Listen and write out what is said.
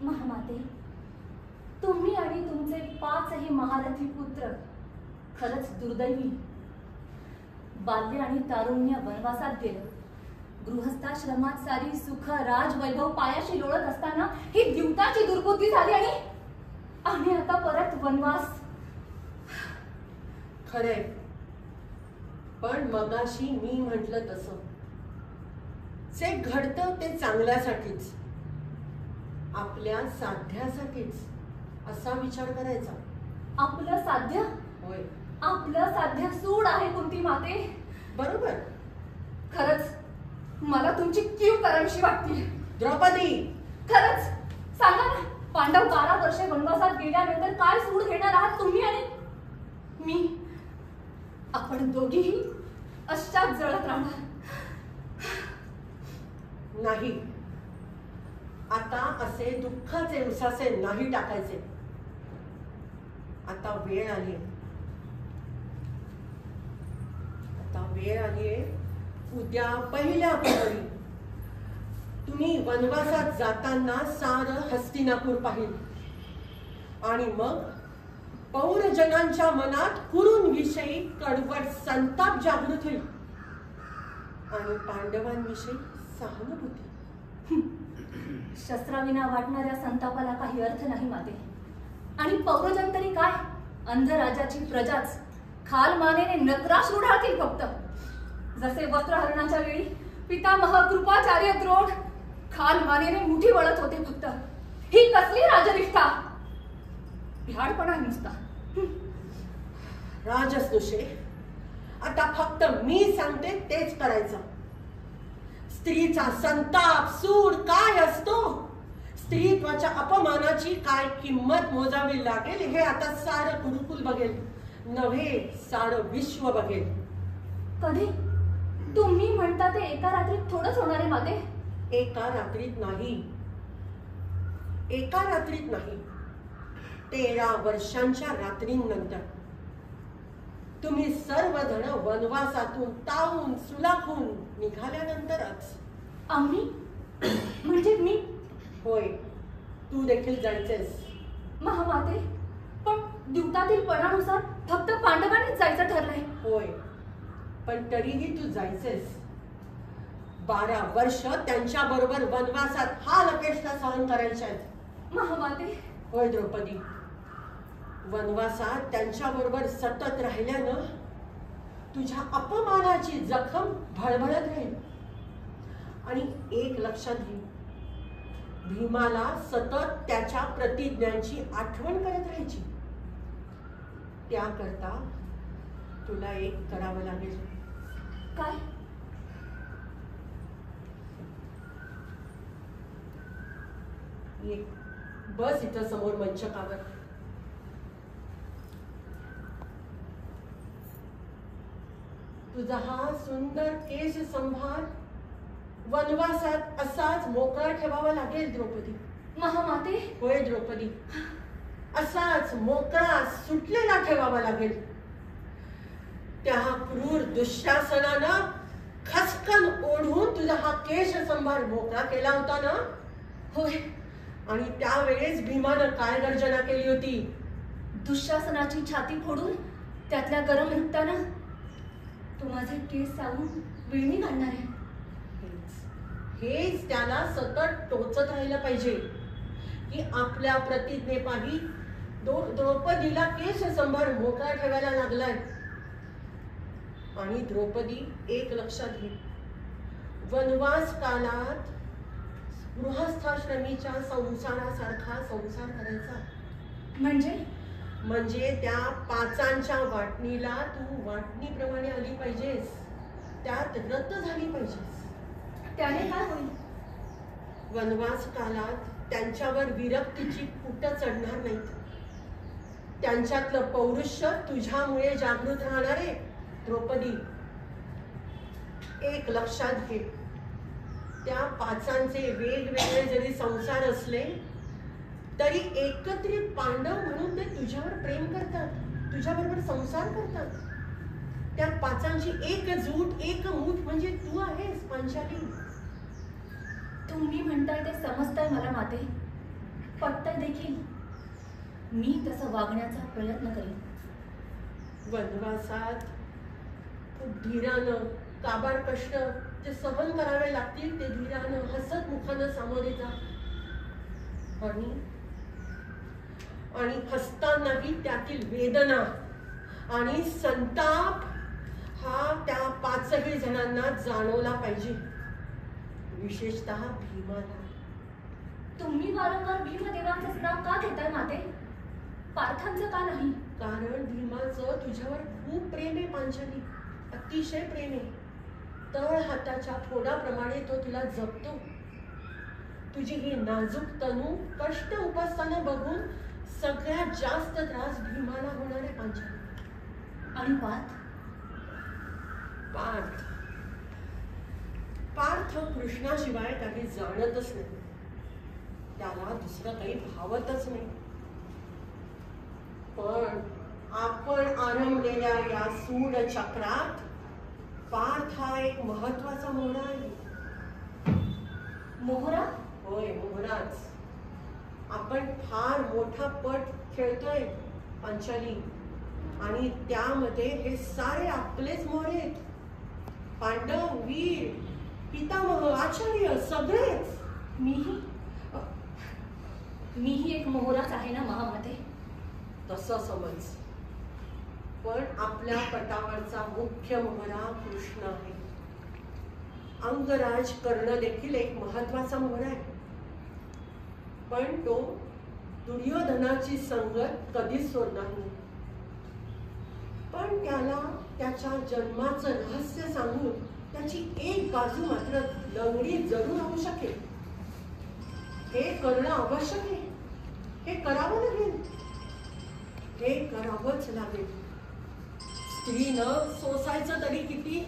महामाते, तुम्ही आणि तुमचे 5ही महारथी पुत्र खरंच दुर्दैवी. बाल्य आणि तारुण्य वनवासात गेलं. गृहस्थाश्रमात सारी सुख राजवैभव पायाशी लोळत असताना ही द्यूताची दुर्बुद्धी झाली आणि आता परत वनवास. खरंय, पण मगाशी मी म्हटलं तसं जे घडतं ते चांगल्यासाठीच, आपल्या साध्यासाठीच असा विचार करायचा. आपलं साध्य? होय, आपलं साध्य सूड आहे कुंती माते. बरोबर. खरंच मला तुमची कीव करावीशी वाटते. द्रौपदी, खरंच सांगा ना, पांडव 12 वर्षे वनवासात गेल्यानंतर काय सूड घेणार आहात तुम्ही आणि मी? आपण दोघीही अशाच जळत राहणार. नाही, आता असे दुःखाचे उसासे नाही टाकायचे. आता वेळ आली, उद्या पहिल्या प्रहरी तुम्ही वनवासात जाताना सारं हस्तिनापूर पाहिल आणि मग पौरजनांच्या मनात कुरूंविषयी कडवट संताप जागृत होईल आणि पांडवांविषयी सहानुभूती. शस्त्राविना वाटणाऱ्या संतापाला काही अर्थ नाही माते. आणि पौरजन तरी काय, अंधराजाची प्रजाच खालमानेने नक्राश उडाळतील फक्त. जसे वस्त्रहरणाच्या वेळी पितामह कृपाचार्य द्रोण खालमानेने मुठी वळत होते फक्त. ही कसली राजनिष्ठा, भ्याडपणा नुसता. राजसनुषे, आता फक्त मी सांगते तेच करायचं. स्त्रीचा संताप सूड काय असतो, स्त्रीत्वाच्या अपमानाची काय किंमत मोजावी लागेल हे आता सारं गुरुकुल बघेल, नव्हे सारं विश्व बघेल. कधी? तुम्ही म्हणता ते एका रात्रीत थोडंच होणार आहे माते. एका रात्रीत नाही, 13 वर्षांच्या रात्रींनंतर तुम्ही सर्वजण वनवासातून तावून सुलाखून निघाल्यानंतरच. आम्ही म्हणजे मी? होय, तू देखील जायचेस. महामाते, पण द्यूतातील पणानुसार फक्त पांडवांनीच जायचं ठरलंय. होय, पण तरीही तू जायचेस. 12 वर्ष त्यांच्या बरोबर वनवासात हाल अपेष्टा सहन करायच्या आहेत. महामाते. होय द्रौपदी, वनवासात त्यांच्या बरोबर सतत राहिल्यानं तुझ्या अपमानाची जखम भळभळत राहील. आणि एक लक्षात घे, भीमाला सतत त्याच्या प्रतिज्ञांची आठवण करत राहायची. त्याकरता तुला एक करावं लागेल. काय? ये, बस इथं समोर मंचकावर. तुझा हा सुंदर केश संभार वनवासात असाच मोकळा ठेवावा लागेल द्रौपदी. महामाते. होय द्रौपदी, असाच मोकळा सुटलेला ठेवावा लागेल. त्या क्रूर दुःशासनानं खसकन ओढून तुझा हा केश संभार मोकळा केला होता ना. होय. आणि त्यावेळेस भीमानं काय गर्जना केली होती? दुःशासनाची छाती फोडून त्यातल्या गरम रक्तानं तू माझे केस सावून विळणी घालणार आहे. हेच त्याला सतत टोचत राहिलं पाहिजे की आपल्या प्रतिज्ञेपायी द्रौपदीला केश संभार मोकळा ठेवायला लागलाय. आणि द्रौपदी, एक लक्षात घे, वनवास काळात गृहस्थाश्रमीच्या संसारासारखा संसार करायचा. म्हणजे त्या 5 वाटणीला तू वाटणीप्रमाणे आली पाहिजेस, त्यात रत झाली पाहिजेस. त्याने काय होईल? वनवास काळात त्यांच्यावर विरक्तीची फुटं चढणार नाहीत. त्यांच्यातलं पौरुष्य तुझ्यामुळे जागृत राहणार आहे. द्रौपदी, एक लक्षात घे, त्या 5 वेगवेगळे जरी संसार असले तरी एकत्रित पांडव म्हणून ते तुझ्यावर प्रेम करतात, तुझ्याबरोबर संसार करतात. त्या 5 एकजूट एकमूठ म्हणजे तू आहेस पांचाली. तुम्ही म्हणताय ते समजताय मला माते, पटतंय देखील. मी तसं वागण्याचा प्रयत्न करीन. वनवासात खूप धीरानं काबाड कष्ट जे सहन करावे लागतील ते धीरानं हसत मुखानं सामोरे जा. आणि हसतानाही त्यातील वेदना आणि संताप हा त्या पाचही जणांना जाणवला पाहिजे, विशेषतः भीमाला. तुम्ही वारंवार भीमदेवांचं नाव का घेताय माते? पार्थांचं का नाही? कारण भीमाचं तुझ्यावर खूप प्रेम आहे पांचाली, अतिशय प्रेम आहे. तळ हाताच्या फोडाप्रमाणे तो तुला जपतो. तुझी ही नाजूक तनू कष्ट उपसताना बघून सगळ्यात जास्त त्रास भीमाला होणार आहे पांचाली. आणि पार्थ? पार्थ कृष्णाशिवाय काही जाणतच नाही. त्याला दुसरं काही भावतच नाही. पण आपण आरंभलेल्या या सूड चक्रात पार्थ हा एक महत्वाचा मोहरा आहे. मोहरा? होय, मोहराच. आपण फार मोठा पट खेळतोय पांचाली, आणि त्यामध्ये हे सारे आपलेच मोहरे आहेत. पांडव, वीर, पितामह, आचार्य सगळेच. मीही एक मोहराच आहे ना महामाते? तसं समज. पण आपल्या पटावरचा मुख्य मोहरा कृष्ण आहे. अंगराज कर्ण देखील एक महत्वाचा मोहरा आहे. पण तो दुर्योधनाची संगत कधीच सोडणार नाही. पण त्याला त्याच्या जन्माचं रहस्य सांगून त्याची एक बाजू मात्र लंगडी जरूर होऊ शकेल. हे करणं आवश्यक आहे. हे करावं लागेल. हे करावंच लागेल. स्त्रीनं सोसायचं तरी किती?